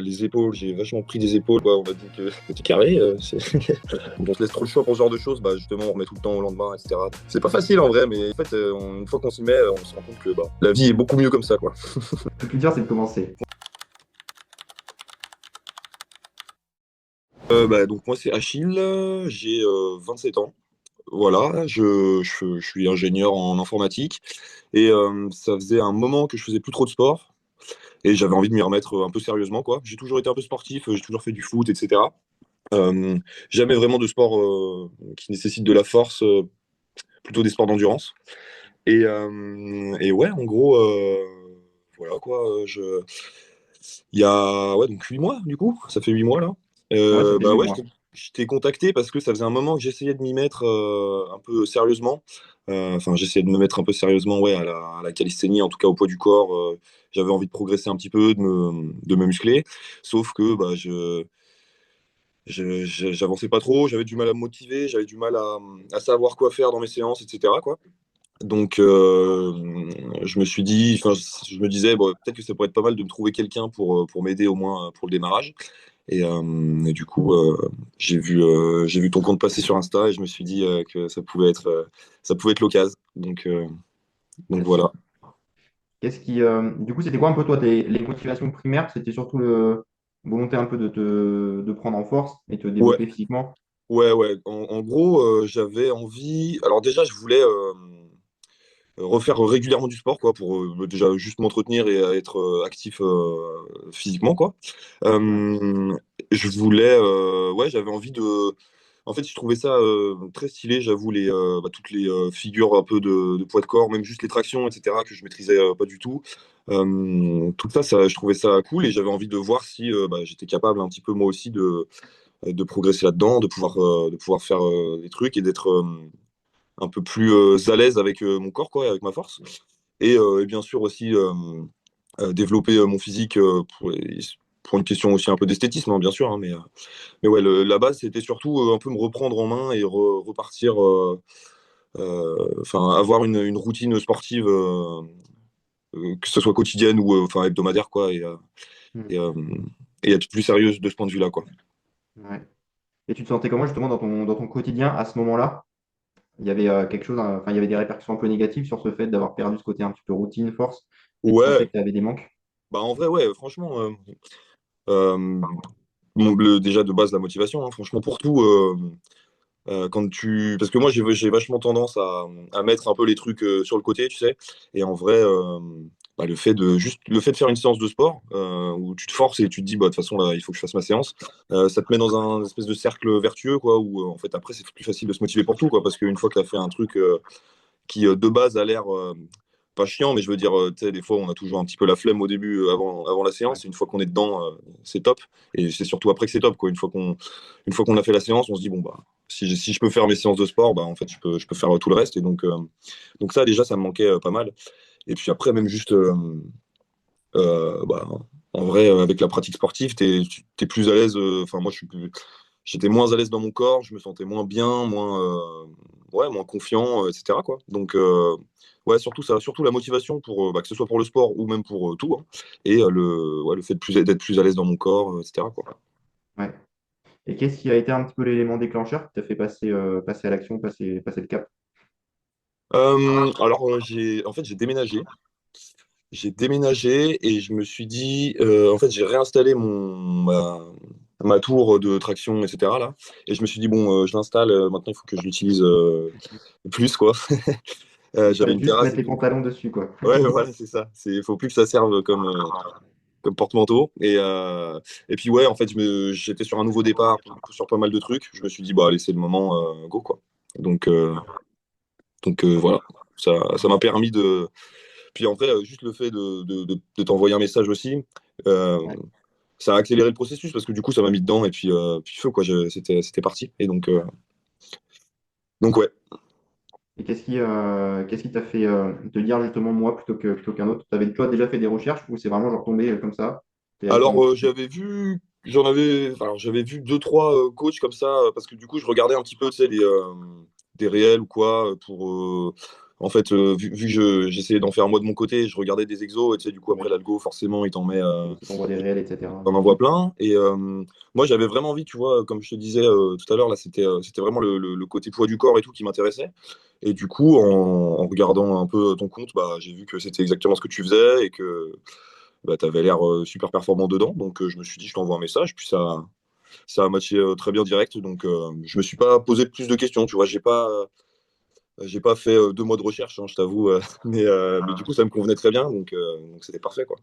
Les épaules, j'ai vachement pris des épaules, quoi. On m'a dit que c'était carré. On se laisse trop le choix pour ce genre de choses, bah justement, on remet tout le temps au lendemain, etc. C'est pas facile en vrai, mais en fait, une fois qu'on s'y met, on se rend compte que bah, la vie est beaucoup mieux comme ça, quoi. Le plus dur, c'est de commencer. Donc moi, c'est Achille, j'ai 27 ans. Voilà, je suis ingénieur en informatique et ça faisait un moment que je faisais plus trop de sport et j'avais envie de m'y remettre un peu sérieusement, quoi. J'ai toujours été un peu sportif, j'ai toujours fait du foot, etc. Euh, Jamais vraiment de sport qui nécessite de la force, plutôt des sports d'endurance. Et ouais, en gros, voilà quoi. Il y a ouais, donc 8 mois, du coup, ça fait 8 mois là. Ouais, ça fait Bah huit ouais, mois. je t'ai contacté parce que ça faisait un moment que j'essayais de m'y mettre un peu sérieusement. Enfin, j'essayais de me mettre un peu sérieusement, ouais, à la calisthénie, en tout cas au poids du corps. J'avais envie de progresser un petit peu, de me muscler. Sauf que bah, j'avançais pas trop, j'avais du mal à me motiver, j'avais du mal à savoir quoi faire dans mes séances, etc., quoi. Donc, je me suis dit, enfin, je me disais, bon, peut-être que ça pourrait être pas mal de me trouver quelqu'un pour m'aider au moins pour le démarrage. Et du coup, j'ai vu ton compte passer sur Insta et je me suis dit que ça pouvait être l'occasion. Donc Yes. voilà. Du coup, c'était quoi un peu toi les motivations primaires? C'était surtout le volonté un peu de prendre en force et te Ouais, développer physiquement. ouais, ouais. En gros, j'avais envie. Alors déjà, je voulais refaire régulièrement du sport, quoi, pour déjà juste m'entretenir et être actif physiquement, quoi. Ouais. Euh, je voulais, ouais, j'avais envie de. En fait, je trouvais ça très stylé, j'avoue, toutes les figures un peu de poids de corps, même juste les tractions, etc., que je maîtrisais pas du tout. Tout ça, je trouvais ça cool et j'avais envie de voir si bah, j'étais capable un petit peu moi aussi de progresser là-dedans, de pouvoir faire des trucs et d'être un peu plus à l'aise avec mon corps, quoi, et avec ma force. Et bien sûr aussi développer mon physique pour une question aussi un peu d'esthétisme, hein, bien sûr. Hein, mais ouais, la base, c'était surtout un peu me reprendre en main et repartir, enfin, avoir une routine sportive, que ce soit quotidienne ou enfin hebdomadaire, quoi, Hmm. et, euh, et être plus sérieuse de ce point de vue-là, quoi. Ouais. Et tu te sentais comment justement dans ton quotidien à ce moment-là? Il y avait quelque chose, hein, enfin, il y avait des répercussions un peu négatives sur ce fait d'avoir perdu ce côté un petit peu routine, force, et tu sentais Ouais, que tu avais des manques. bah en vrai, ouais, franchement, euh, déjà de base, la motivation, hein, franchement, pour tout. Parce que moi, j'ai vachement tendance à mettre un peu les trucs sur le côté, tu sais. Et en vrai, bah, le fait de faire une séance de sport où tu te forces et tu te dis, bah, de toute façon, là, il faut que je fasse ma séance, ça te met dans un espèce de cercle vertueux, quoi, où en fait, après, c'est plus facile de se motiver pour tout, quoi. Parce qu'une fois que tu as fait un truc qui, de base, a l'air pas chiant, mais je veux dire, tu sais, des fois, on a toujours un petit peu la flemme au début, avant la séance. Et une fois qu'on est dedans, c'est top. Et c'est surtout après que c'est top, quoi. Une fois qu'on a fait la séance, on se dit, bon, bah, si je peux faire mes séances de sport, bah, en fait, je peux faire tout le reste. Et donc ça, déjà, ça me manquait pas mal. Et puis après, même juste, bah, en vrai, avec la pratique sportive, t'es plus à l'aise. Enfin, moi, j'étais moins à l'aise dans mon corps, je me sentais moins bien, ouais, moins confiant, etc., quoi. Donc, ouais, surtout ça, surtout la motivation pour, bah, que ce soit pour le sport ou même pour tout, hein. Et ouais, le fait d'être plus à l'aise dans mon corps, etc., quoi. Ouais. Et qu'est-ce qui a été un petit peu l'élément déclencheur qui t'a fait passer à l'action, passer le cap? Alors, en fait, j'ai déménagé. J'ai déménagé et je me suis dit, en fait, j'ai réinstallé ma tour de traction, etc., là. Et je me suis dit, bon, je l'installe, maintenant, il faut que je l'utilise plus, quoi. Il J'avais fallait une juste terrasse mettre et les tout. pantalons dessus, quoi. Ouais, voilà, c'est ça. Faut plus que ça serve comme porte-manteau. Et puis, ouais, en fait, j'étais sur un nouveau départ, sur pas mal de trucs. Je me suis dit, bah, allez, c'est le moment, go, quoi. Donc, voilà. Ça m'a permis de. Puis en vrai, juste le fait de t'envoyer un message aussi, euh, Ouais. ça a accéléré le processus parce que du coup, ça m'a mis dedans et puis feu, quoi. C'était parti. Et donc ouais. Et qu'est-ce qui t'a fait te dire justement moi plutôt qu'un autre? Toi déjà fait des recherches ou c'est vraiment genre tombé comme ça? T'es allé sur Alors, un petit site. j'avais vu deux, trois coachs comme ça, parce que du coup, je regardais un petit peu, tu sais, des réels ou quoi, En fait, vu que j'essayais d'en faire moi de mon côté, je regardais des exos, et tu sais, du coup, après Ouais. l'algo, forcément, il t'en met, Et qui t'envoie des réels, etc. t'en envoie plein. Et moi, j'avais vraiment envie, tu vois, comme je te disais tout à l'heure, là, c'était vraiment le côté poids du corps et tout qui m'intéressait. Et du coup, en regardant un peu ton compte, bah, j'ai vu que c'était exactement ce que tu faisais et que bah, tu avais l'air super performant dedans. Donc, je me suis dit, je t'envoie un message. Puis ça a matché très bien direct. Donc, je me suis pas posé plus de questions. Tu vois, j'ai pas fait 2 mois de recherche, hein, je t'avoue. Mais du coup, ça me convenait très bien. Donc c'était parfait, quoi.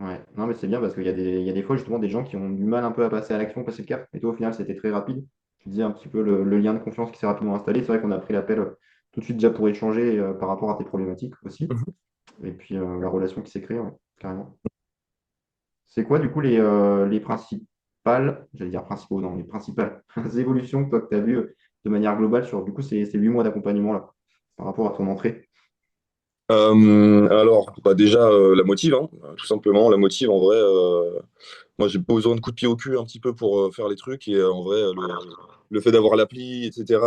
Ouais, non, mais c'est bien parce qu'il y a des fois justement des gens qui ont du mal un peu à passer à l'action, passer le cap. Et toi, au final, c'était très rapide. Tu disais un petit peu le lien de confiance qui s'est rapidement installé. C'est vrai qu'on a pris l'appel tout de suite déjà pour échanger par rapport à tes problématiques aussi. Mhm. Et puis la relation qui s'est créée, ouais, carrément. C'est quoi du coup les principales, j'allais dire principaux, non, les principales évolutions que toi que tu as vues de manière globale sur du coup ces 8 mois d'accompagnement là, par rapport à ton entrée? Alors, bah déjà, la motive, hein, tout simplement. La motive, en vrai, moi, j'ai besoin de coups de pied au cul un petit peu pour faire les trucs. Et en vrai, le fait d'avoir l'appli, etc.,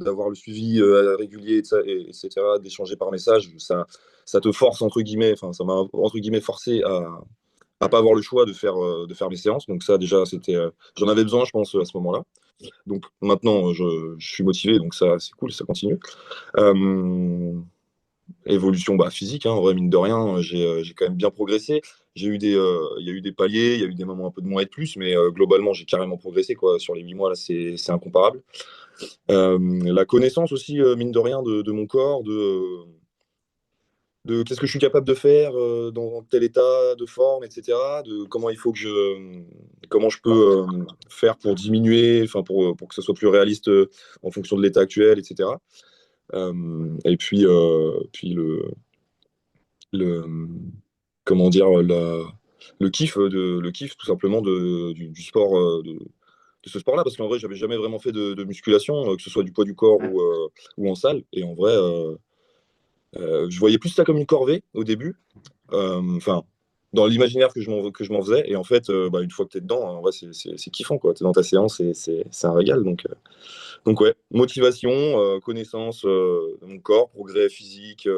d'avoir le suivi régulier, etc., d'échanger par message, ça te force, entre guillemets, enfin, ça m'a, entre guillemets, forcé à pas avoir le choix de faire mes séances. Donc ça, déjà, j'en avais besoin, je pense, à ce moment-là. Donc maintenant, je suis motivé, donc ça, c'est cool, ça continue. Euh, Évolution bah, physique, hein, en vrai, mine de rien, j'ai quand même bien progressé. Il y a eu des paliers, il y a eu des moments un peu de moins et de plus, mais globalement, j'ai carrément progressé quoi. Sur les 8 mois, là, c'est incomparable. La connaissance aussi, mine de rien, de mon corps, de qu'est-ce que je suis capable de faire dans tel état de forme, etc. De comment il faut comment je peux faire pour diminuer, enfin pour que ce soit plus réaliste en fonction de l'état actuel, etc. Et puis le comment dire le kiff tout simplement du sport de ce sport-là parce qu'en vrai j'avais jamais vraiment fait de musculation que ce soit du poids du corps Ouais, ou en salle et en vrai je voyais plus ça comme une corvée au début enfin dans l'imaginaire que je m'en faisais et en fait bah, une fois que t'es dedans en vrai c'est kiffant quoi t'es dans ta séance et c'est un régal donc ouais, motivation, connaissance de mon corps, progrès physique,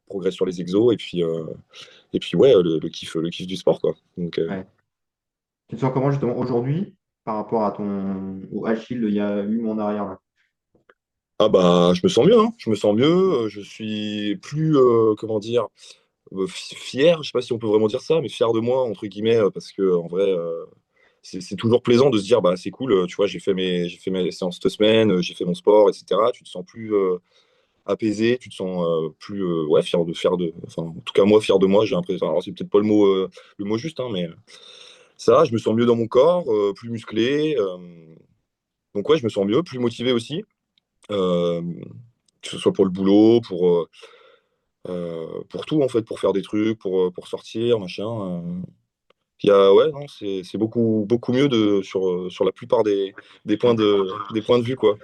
progrès sur les exos, et puis ouais, le kiff du sport, quoi. ouais. Tu te sens comment justement aujourd'hui par rapport à au Achille il y a 8 mois en arrière là? Ah bah, je me sens mieux, hein. Je me sens mieux, je suis plus, comment dire, fier, je sais pas si on peut vraiment dire ça, mais fier de moi, entre guillemets, parce que en vrai, c'est toujours plaisant de se dire, bah c'est cool, tu vois, j'ai fait mes séances cette semaine, j'ai fait mon sport, etc. Tu te sens plus apaisé, tu te sens plus ouais, enfin, en tout cas moi fier de moi, j'ai l'impression. Alors c'est peut-être pas le mot juste, hein, mais ça, je me sens mieux dans mon corps, plus musclé. Donc ouais, je me sens mieux, plus motivé aussi, euh, que ce soit pour le boulot, pour tout en fait, pour faire des trucs, pour sortir, machin. Ouais, non, c'est beaucoup mieux sur la plupart des points de vue, quoi.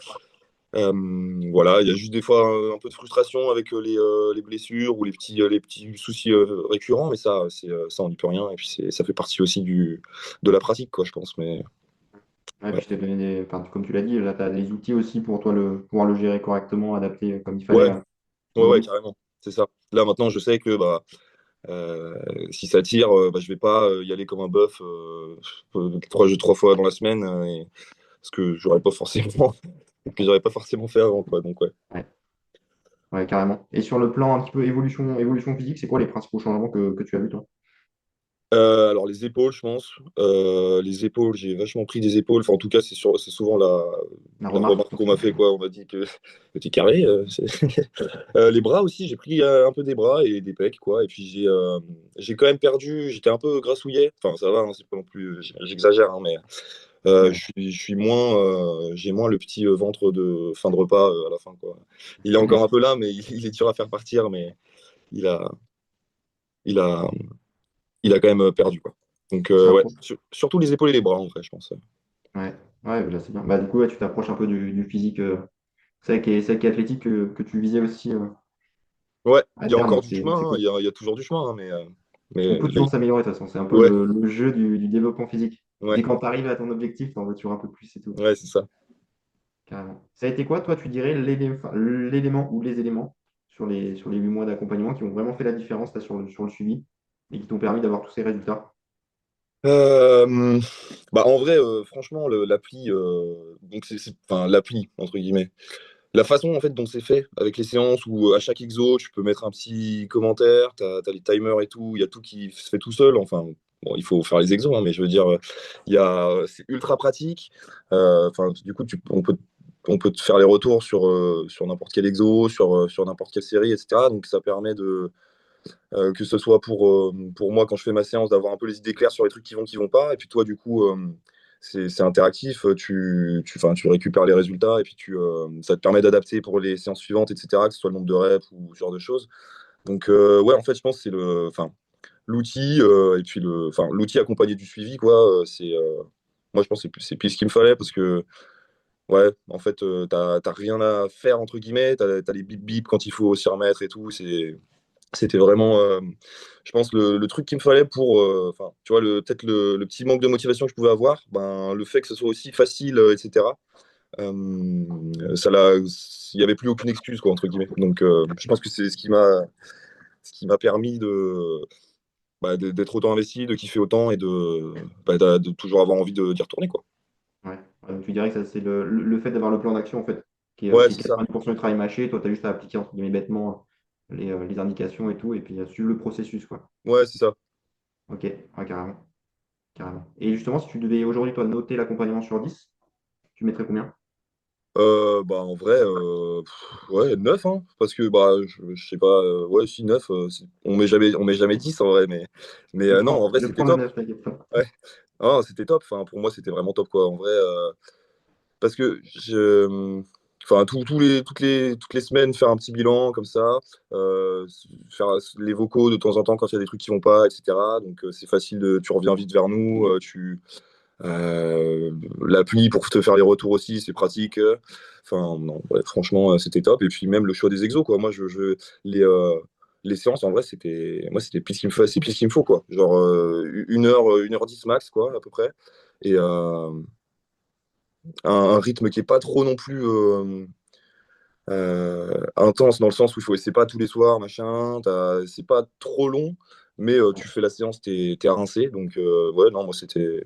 Voilà, il y a juste des fois un peu de frustration avec les blessures ou les petits soucis récurrents, mais ça, on n'y peut rien. Et puis ça fait partie aussi de la pratique, quoi, je pense. Mais Ouais, ouais, puis je t'ai donné enfin, comme tu l'as dit, là tu as les outils aussi pour toi pouvoir le gérer correctement, adapter comme il fallait ouais, ouais, aujourd'hui. carrément. C'est ça. Là, maintenant, je sais que bah, euh, si ça tire, bah, je vais pas y aller comme un bœuf 3 fois dans la semaine, parce que j'aurais pas forcément fait avant, quoi. Donc ouais. Ouais, ouais, carrément. Et sur le plan un petit peu évolution physique, c'est quoi les principaux changements que tu as vus toi? Alors les épaules, je pense. Les épaules, j'ai vachement pris des épaules. Enfin, en tout cas, c'est souvent La la remarque? remarque qu'on m'a fait, quoi. On m'a dit que t'es carré. Les bras aussi, j'ai pris un peu des bras et des pecs, quoi. Et puis j'ai quand même perdu. J'étais un peu grassouillet. Enfin, ça va, hein, c'est pas non plus. J'exagère, hein, mais Ouais. je suis moins. J'ai moins le petit ventre de fin de repas à la fin, quoi. Il est encore un peu là, mais il est dur à faire partir. Mais il a, il a, il a quand même perdu, quoi. Donc, Tu ouais, t'approches. surtout les épaules et les bras, en vrai, je pense. Ouais, ouais, là c'est bien. Bah, du coup, ouais, tu t'approches un peu du physique, c'est qui est athlétique que tu visais aussi Ouais, à il y a terme, encore donc du c'est chemin, hein, cool. il y a toujours du chemin, hein, On mais peut toujours s'améliorer de toute façon, c'est un peu ouais, le jeu du développement physique. ouais, Dès quand tu arrives à ton objectif, t'en veux toujours un peu plus, c'est tout. c'est ça. Carrément. Ça a été quoi, toi, tu dirais, l'élément ou les éléments sur les 8 mois d'accompagnement qui ont vraiment fait la différence là, sur le suivi et qui t'ont permis d'avoir tous ces résultats? Euh, Bah, en vrai, franchement, l'appli, donc enfin, l'appli, entre guillemets. La façon en fait dont c'est fait, avec les séances où à chaque exo, tu peux mettre un petit commentaire, tu as les timers et tout, il y a tout qui se fait tout seul. Enfin, bon, il faut faire les exos, hein, mais je veux dire, c'est ultra pratique. Enfin, du coup, on peut te faire les retours sur n'importe quel exo, sur n'importe quelle série, etc. Donc ça permet que ce soit pour moi quand je fais ma séance, d'avoir un peu les idées claires sur les trucs qui vont pas. Et puis toi, du coup, c'est interactif, enfin, tu récupères les résultats et puis ça te permet d'adapter pour les séances suivantes, etc., que ce soit le nombre de reps ou ce genre de choses. Donc, ouais, en fait, je pense que enfin, l'outil et puis enfin, l'outil accompagné du suivi, quoi. Moi, je pense que c'est plus ce qu'il me fallait parce que, ouais, en fait, t'as rien à faire, entre guillemets. T'as les bip bip quand il faut s'y remettre et tout. C'était vraiment, je pense, le truc qu'il me fallait pour, enfin, tu vois, peut-être le petit manque de motivation que je pouvais avoir, ben, le fait que ce soit aussi facile, etc. Il n'y avait plus aucune excuse, quoi, entre guillemets. Donc, je pense que c'est ce qui m'a permis d'être autant investi, de kiffer autant et de toujours avoir envie d'y retourner, quoi. Ouais. Ouais, donc tu dirais que ça, c'est le fait d'avoir le plan d'action, en fait, Ouais, qui est c'est ça. 90% du travail mâché. Toi, tu as juste à appliquer, entre guillemets, bêtement les indications et tout, et puis à suivre le processus, quoi. Ouais, c'est ça. Ok, ouais, carrément, carrément. Et justement, si tu devais aujourd'hui, toi, noter l'accompagnement sur 10, tu mettrais combien? Bah, en vrai, ouais, 9 hein, parce que bah, je sais pas, ouais, si 9 on met jamais 10 en vrai, mais non, en vrai, Je c'était prends le top. 9, t'inquiète pas. Ouais. Ah, c'était top. Enfin, pour moi, c'était vraiment top, quoi. En vrai, parce que enfin, toutes les semaines, faire un petit bilan comme ça, faire les vocaux de temps en temps quand il y a des trucs qui vont pas, etc. Donc, c'est facile tu reviens vite vers nous, l'appli pour te faire les retours aussi, c'est pratique. Enfin, non, ouais, franchement, c'était top. Et puis même le choix des exos, quoi. Moi, les, euh, les séances, en vrai, c'était pile ce qu'il me faut, c'est pile ce qu'il me faut, quoi. Genre 1h10 max, quoi, à peu près. Et un rythme qui est pas trop non plus intense dans le sens où c'est pas tous les soirs, machin. C'est pas trop long, mais tu fais la séance, t'es rincé. Donc, ouais, non, moi, c'était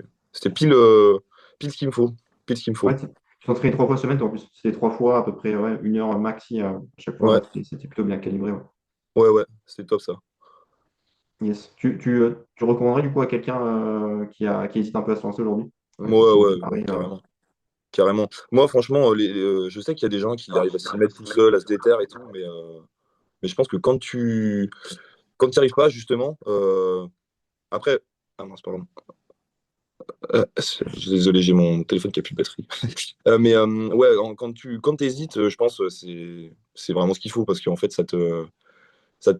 pile ce qu'il me faut. Pile ce qu'il me faut. Ouais, tu t'entraînes 3 fois semaine, toi, en plus. C'était 3 fois à peu près ouais, 1 heure maxi à chaque fois. Ouais, Ouais, c'était plutôt bien calibré. Ouais. ouais, ouais, c'était top ça. Yes. Tu recommanderais du coup à quelqu'un qui hésite un peu à se lancer aujourd'hui, Ouais, qui veut ouais, démarrer carrément. Carrément. Moi, franchement, je sais qu'il y a des gens qui arrivent à s'y mettre tout seuls, à se déterre et tout, mais je pense que quand tu n'y arrives pas, justement, après. Ah mince, pardon. Désolé, j'ai mon téléphone qui a plus de batterie. Mais ouais, quand t'hésites, je pense c'est vraiment ce qu'il faut parce qu'en fait, ça te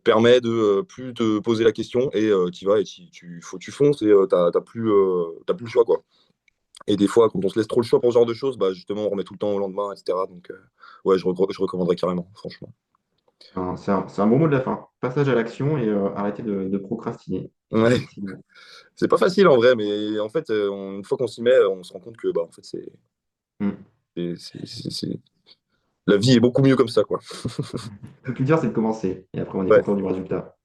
permet de plus te poser la question et tu vas et tu fonces et t'as plus le choix, quoi. Et des fois, quand on se laisse trop le choix pour ce genre de choses, bah, justement, on remet tout le temps au lendemain, etc. Donc, ouais, je recommanderais carrément, franchement. c'est un bon mot de la fin. Passage à l'action et arrêter de procrastiner. Ouais, Effectivement. c'est pas facile en vrai, mais en fait, une fois qu'on s'y met, on se rend compte que bah, en fait, Hmm. la vie est beaucoup mieux comme ça, quoi. Le plus dur, c'est de commencer. Et après, on est Ouais, content du résultat.